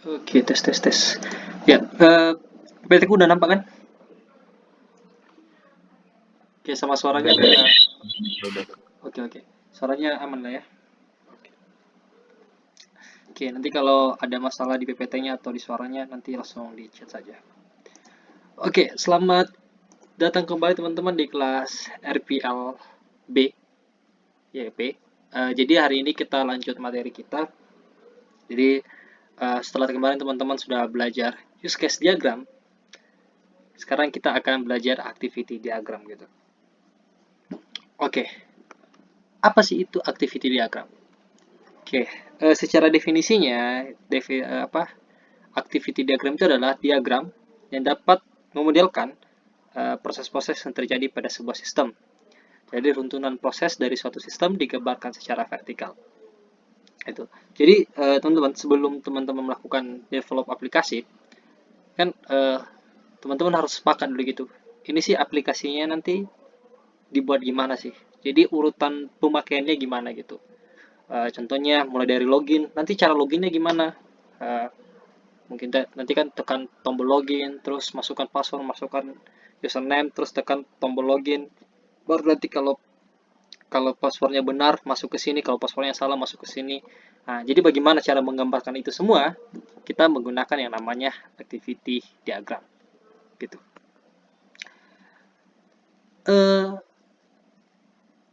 Oke, tes tes tes. Ya, PPT ku udah nampak kan? Oke, sama suaranya Udah, udah. udah. Udah. Oke, oke. Suaranya aman lah ya. Oke, nanti kalau ada masalah di PPT-nya atau di suaranya, nanti langsung di chat saja. Oke, selamat datang kembali teman-teman di kelas RPL B, ya B. Jadi hari ini kita lanjut materi kita. Jadi setelah kemarin teman-teman sudah belajar use case diagram, sekarang kita akan belajar activity diagram gitu. Oke, apa sih itu activity diagram? Oke, secara definisinya, activity diagram itu adalah diagram yang dapat memodelkan proses-proses yang terjadi pada sebuah sistem. Jadi runtunan proses dari suatu sistem digambarkan secara vertikal. Itu. Jadi teman-teman sebelum teman-teman melakukan develop aplikasi, kan teman-teman harus sepakat dulu gitu. Ini sih aplikasinya nanti dibuat gimana sih? Jadi urutan pemakaiannya gimana gitu. Contohnya mulai dari login, nanti cara loginnya gimana? Uh, Mungkin nanti kan tekan tombol login, terus masukkan password, masukkan username, terus tekan tombol login. Baru nanti kalau kalau passwordnya benar masuk ke sini, kalau passwordnya salah masuk ke sini. Nah, jadi bagaimana cara menggambarkan itu semua? Kita menggunakan yang namanya activity diagram, gitu. Eh,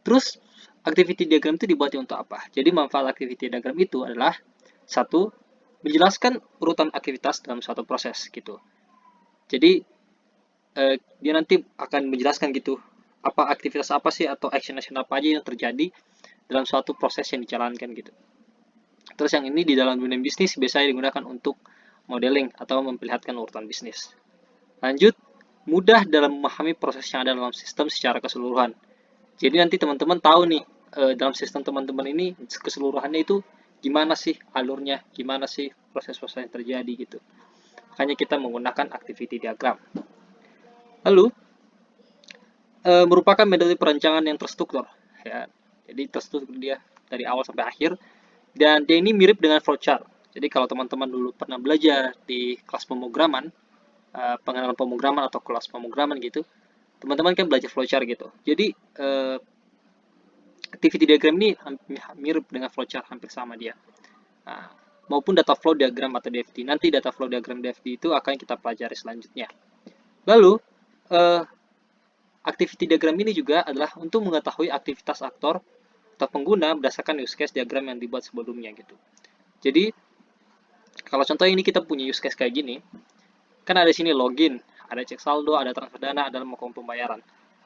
Terus activity diagram itu dibuat untuk apa? Jadi manfaat activity diagram itu adalah satu, menjelaskan urutan aktivitas dalam suatu proses gitu. Jadi dia nanti akan menjelaskan gitu apa aktivitas apa sih atau action-action apa aja yang terjadi dalam suatu proses yang dijalankan gitu. Terus yang ini di dalam dunia bisnis biasanya digunakan untuk modeling atau memperlihatkan urutan bisnis. Lanjut, mudah dalam memahami proses yang ada dalam sistem secara keseluruhan. Jadi nanti teman-teman tahu nih dalam sistem teman-teman ini keseluruhannya itu gimana sih alurnya, gimana sih proses-proses yang terjadi gitu. Makanya kita menggunakan activity diagram. Lalu merupakan metode perancangan yang terstruktur ya. Jadi terstruktur dia dari awal sampai akhir dan dia ini mirip dengan flowchart. Jadi kalau teman-teman dulu pernah belajar di kelas pemrograman, pengenalan pemrograman atau kelas pemrograman gitu, teman-teman kan belajar flowchart gitu. Jadi activity diagram ini mirip dengan flowchart, hampir sama dia. Nah, maupun data flow diagram atau DFD. Nanti data flow diagram DFD itu akan kita pelajari selanjutnya. Lalu, eh, activity diagram ini juga adalah untuk mengetahui aktivitas aktor atau pengguna berdasarkan use case diagram yang dibuat sebelumnya gitu. Jadi, kalau contoh ini kita punya use case kayak gini, kan ada sini login, ada cek saldo, ada transfer dana, ada melakukan pembayaran.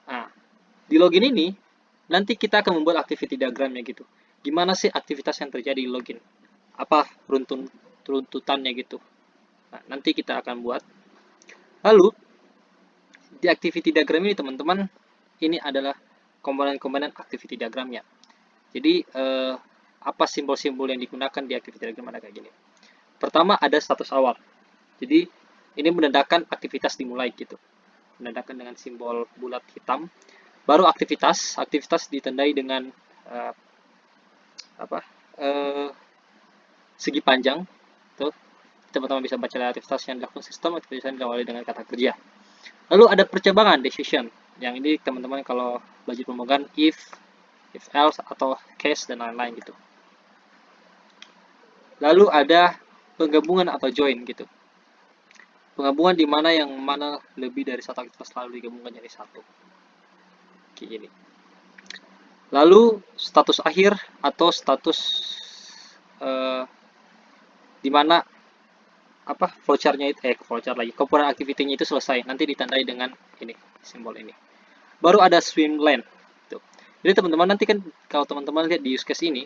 Nah, di login ini nanti kita akan membuat activity diagramnya gitu. Gimana sih aktivitas yang terjadi di login? Apa runtutannya gitu. Nah, nanti kita akan buat. Lalu di activity diagram ini teman-teman, ini adalah komponen-komponen activity diagramnya. Jadi apa simbol-simbol yang digunakan di activity diagram ada kayak gini. Pertama ada status awal. Jadi ini menandakan aktivitas dimulai gitu. Menandakan dengan simbol bulat hitam. Baru aktivitas, aktivitas ditandai dengan uh, apa? Uh, Segi panjang. Tuh, teman-teman bisa baca aktivitas yang dilakukan sistem, aktivitas yang diawali dengan kata kerja. Lalu ada percabangan decision. Yang ini teman-teman kalau belajar pemrograman if else atau case dan lain-lain gitu. Lalu ada penggabungan atau join gitu. Penggabungan di mana yang mana lebih dari satu aktivitas lalu digabungkan jadi satu. Kayak gini. Lalu status akhir atau status eh, di mana apa flowchartnya itu flowchart lagi komponen activity-nya itu selesai nanti ditandai dengan ini simbol ini. Baru ada swim lane tuh. Jadi teman-teman nanti kan kalau teman-teman lihat di use case ini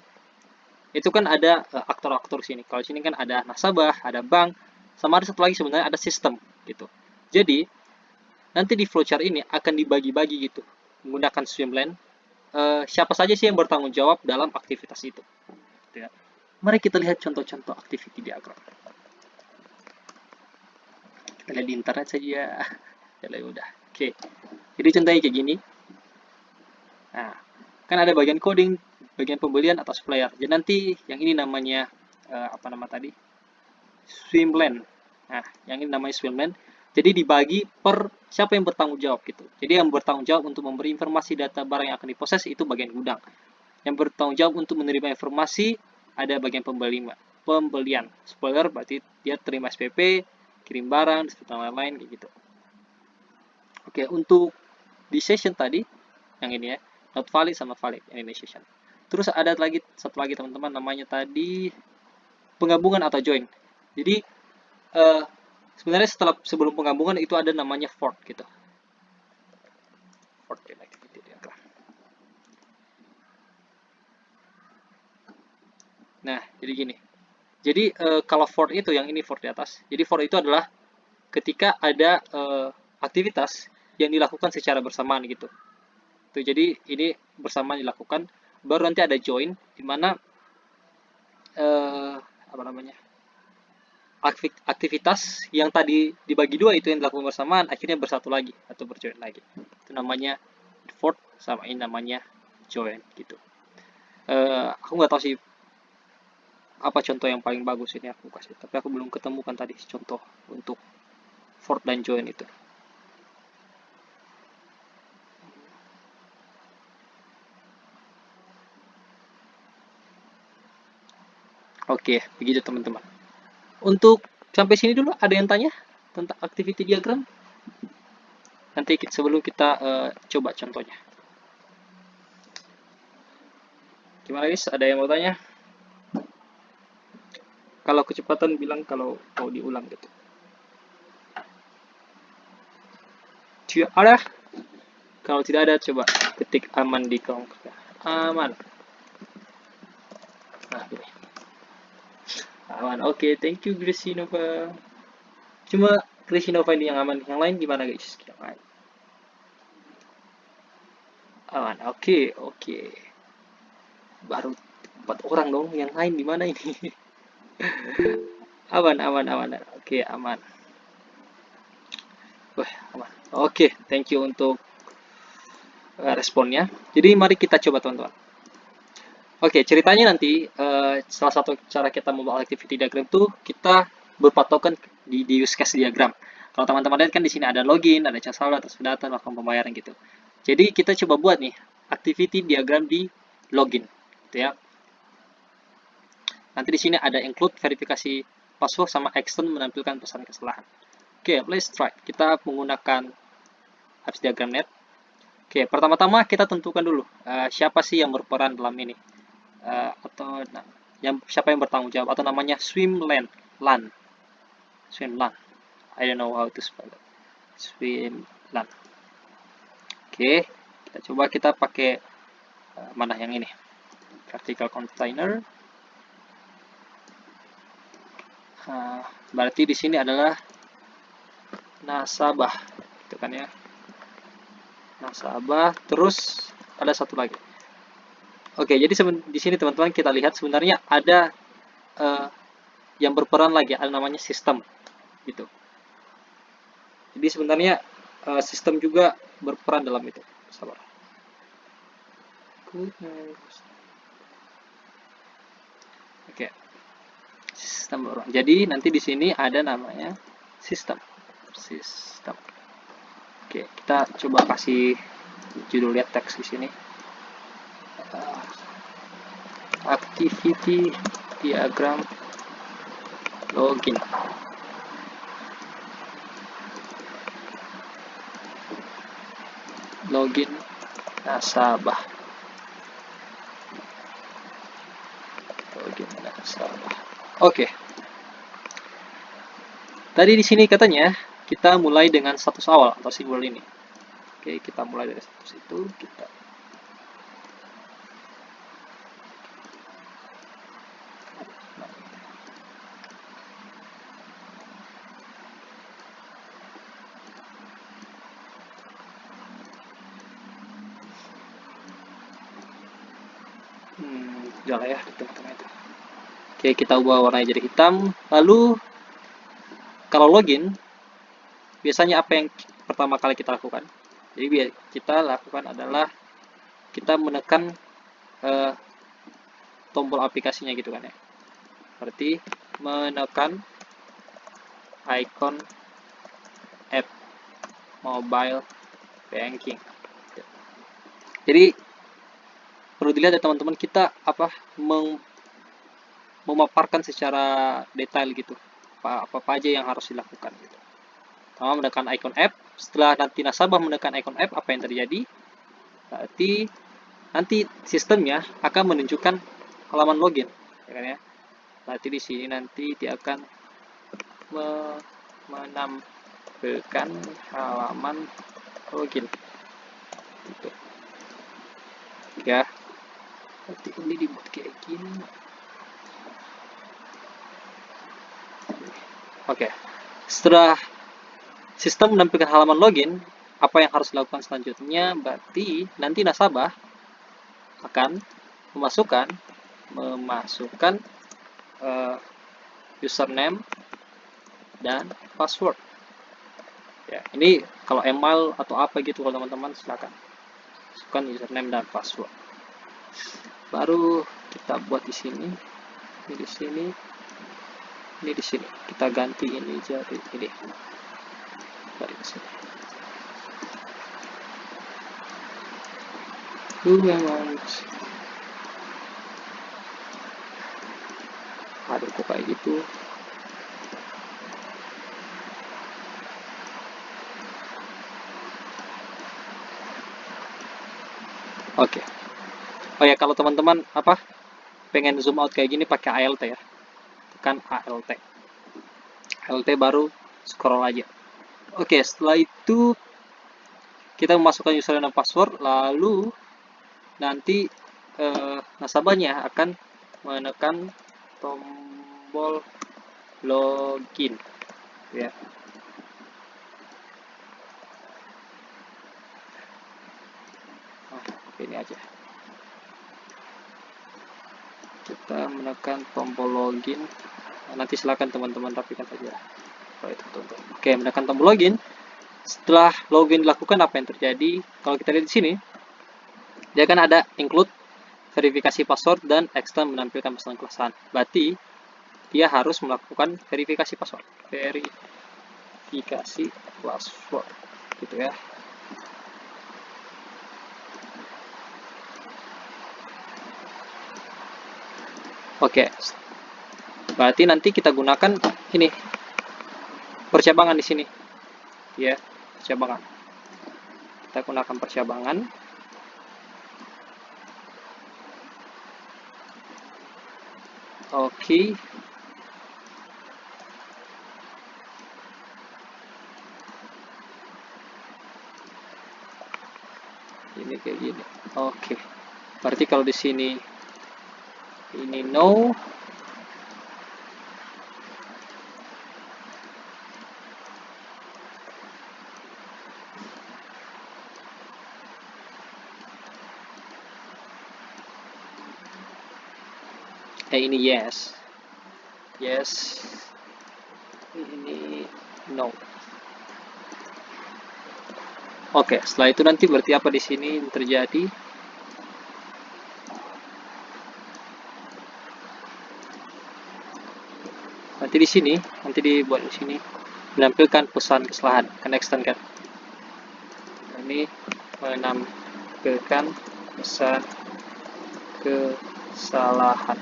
itu kan ada aktor-aktor sini. Kalau sini kan ada nasabah, ada bank, sama ada satu lagi sebenarnya ada sistem gitu. Jadi nanti di flowchart ini akan dibagi-bagi gitu menggunakan swim lane. Siapa saja sih yang bertanggung jawab dalam aktivitas itu. Gitu ya. Mari kita lihat contoh-contoh activity diagram. Kita lihat di internet saja. Ya udah. Oke. Jadi contohnya kayak gini. Nah, kan ada bagian coding, bagian pembelian atau supplier. Jadi nanti yang ini namanya apa nama tadi? swimlane. Nah, yang ini namanya swimlane. Jadi dibagi per siapa yang bertanggung jawab gitu. Jadi yang bertanggung jawab untuk memberi informasi data barang yang akan diproses itu bagian gudang. Yang bertanggung jawab untuk menerima informasi ada bagian pembelian. Spoiler berarti dia terima SPP, kirim barang, dan lain-lain kayak gitu. Oke, untuk di session tadi yang ini ya, not valid sama valid yang ini session. Terus ada lagi satu lagi teman-teman, namanya tadi penggabungan atau join. Jadi sebenarnya sebelum penggabungan itu ada namanya for gitu. For activity diagram. Nah, jadi gini. Jadi kalau for itu yang ini for di atas. Jadi for itu adalah ketika ada aktivitas yang dilakukan secara bersamaan gitu. Tuh, jadi ini bersamaan dilakukan, baru nanti ada join di mana apa namanya? Aktivitas yang tadi dibagi dua itu yang dilakukan bersamaan akhirnya bersatu lagi atau berjoin lagi. Itu namanya for sama ini namanya join gitu. Aku nggak tahu sih apa contoh yang paling bagus ini aku kasih, tapi aku belum ketemukan tadi contoh untuk for dan join itu. Oke, begitu teman-teman. Untuk sampai sini dulu ada yang tanya tentang activity diagram? Nanti sebelum kita coba contohnya. Gimana guys? Ada yang mau tanya? Kalau kecepatan bilang kalau mau diulang gitu. Tidak ada. Kalau tidak ada coba ketik aman di kolom. Aman. Nah, gini. Aman. Oke, thank you Grisinova. Cuma Grisinova ini yang aman. Yang lain gimana guys? Yang lain. Aman. Oke. Baru 4 orang dong. Yang lain di mana ini? aman. Oke, aman. Wah, aman. Oke, thank you untuk responnya. Jadi mari kita coba teman-teman. Oke, ceritanya nanti salah satu cara kita membuat activity diagram itu kita berpatokan di use case diagram. Kalau teman-teman lihat kan di sini ada login, ada cas saldo, atas data, melakukan pembayaran gitu. Jadi kita coba buat nih activity diagram di login, gitu ya. Nanti di sini ada include verifikasi password sama extend menampilkan pesan kesalahan. Oke, let's try. Kita menggunakan apps diagram net. Oke, pertama-tama kita tentukan dulu siapa sih yang berperan dalam ini. Atau siapa yang bertanggung jawab atau namanya swimlane I don't know how to spell it. Swimlane. Oke, kita pakai mana yang ini, vertical container. Berarti di sini adalah nasabah gitu kan ya, nasabah. Terus ada satu lagi. Oke, jadi di sini teman-teman kita lihat sebenarnya ada yang berperan lagi, ada namanya sistem gitu. Jadi sebenarnya sistem juga berperan dalam itu. Sabar. Oke. Sistem berperan. Jadi nanti di sini ada namanya sistem. Oke, kita coba kasih judul lihat teks di sini. Activity diagram login. Login nasabah. Login nasabah. Oke. Tadi di sini katanya kita mulai dengan status awal atau simbol ini. Oke, kita mulai dari status itu. Kita udah lah ya di tengah-tengah itu. Oke, kita ubah warnanya jadi hitam. Lalu kalau login, biasanya apa yang pertama kali kita lakukan? Jadi kita lakukan adalah kita menekan tombol aplikasinya gitu kan ya. Berarti menekan icon app mobile banking. Jadi perlu dilihat ya teman-teman, kita memaparkan secara detail gitu apa aja yang harus dilakukan gitu. Pertama menekan icon app, setelah nanti nasabah menekan icon app, apa yang terjadi? Berarti nanti sistemnya akan menunjukkan halaman login, ya kan ya. Berarti di sini nanti dia akan menampilkan halaman login gitu. Ya, berarti ini dibuat kayak gini. Oke, setelah sistem menampilkan halaman login, apa yang harus dilakukan selanjutnya? Berarti nanti nasabah akan memasukkan username dan password. Ya, ini kalau email atau apa gitu kalau teman-teman silakan masukkan username dan password. Baru kita buat di sini, ini di sini, ini di sini. Kita ganti ini jadi ini. Dari sini. Aduh, kok kayak gitu. Oke. Oh ya, kalau teman-teman pengen zoom out kayak gini pakai ALT ya. Tekan ALT. ALT baru scroll aja. Oke, setelah itu kita memasukkan username dan password, lalu nanti nasabahnya akan menekan tombol login ya. Ini aja. Kita menekan tombol login. Nanti silakan teman-teman rapikan saja. Oke, menekan tombol login. Setelah login dilakukan, apa yang terjadi? Kalau kita lihat di sini, dia akan ada include verifikasi password dan extend menampilkan pesan kelasan. Berarti dia harus melakukan verifikasi password. Verifikasi password, gitu ya. Oke, berarti nanti kita gunakan ini percabangan di sini, ya, percabangan. Kita gunakan percabangan. Oke. Ini kayak gini. Oke. Berarti kalau di sini ini no. Ini yes. Yes. Ini no. Oke, setelah itu nanti berarti apa di sini terjadi? Nanti di sini, nanti dibuat di sini menampilkan pesan kesalahan, kan extend kan? Ini menampilkan pesan kesalahan.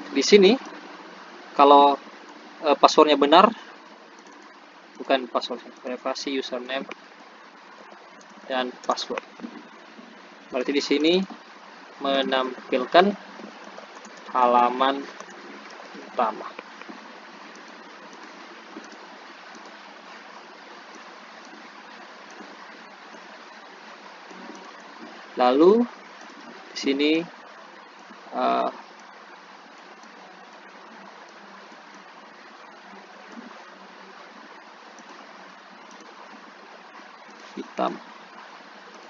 Di sini kalau passwordnya benar, bukan password, verifikasi username dan password. Berarti di sini menampilkan halaman utama. Lalu di sini hitam,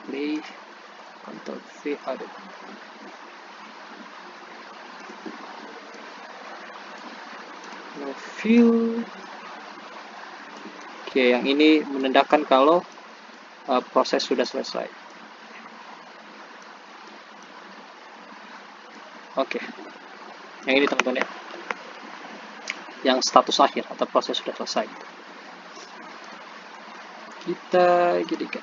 play, Ctrl V, aduh. No view. Oke, yang ini menandakan kalau proses sudah selesai. Oke, yang ini teman-teman ya. yang status akhir atau proses sudah selesai. Kita jadikan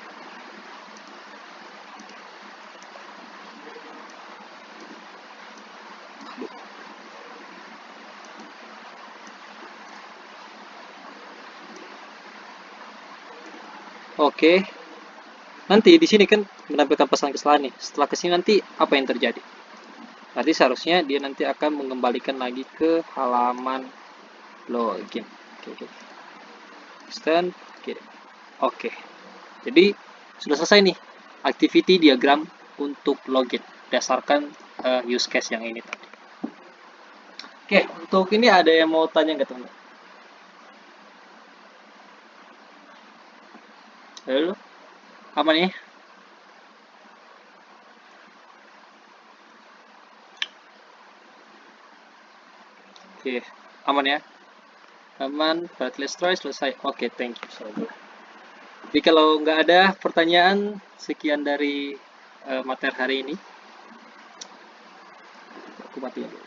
oke. Nanti di sini kan menampilkan pesan kesalahan nih. Setelah kesini nanti apa yang terjadi? Berarti seharusnya dia nanti akan mengembalikan lagi ke halaman login. Oke. Extend. Oke. Jadi sudah selesai nih activity diagram untuk login berdasarkan use case yang ini tadi. Oke, untuk ini ada yang mau tanya nggak teman-teman? Halo, aman ya? Oke, aman ya? Aman, let's try, selesai. Oke, thank you. Jadi kalau nggak ada pertanyaan, sekian dari materi hari ini. Aku matiin dulu.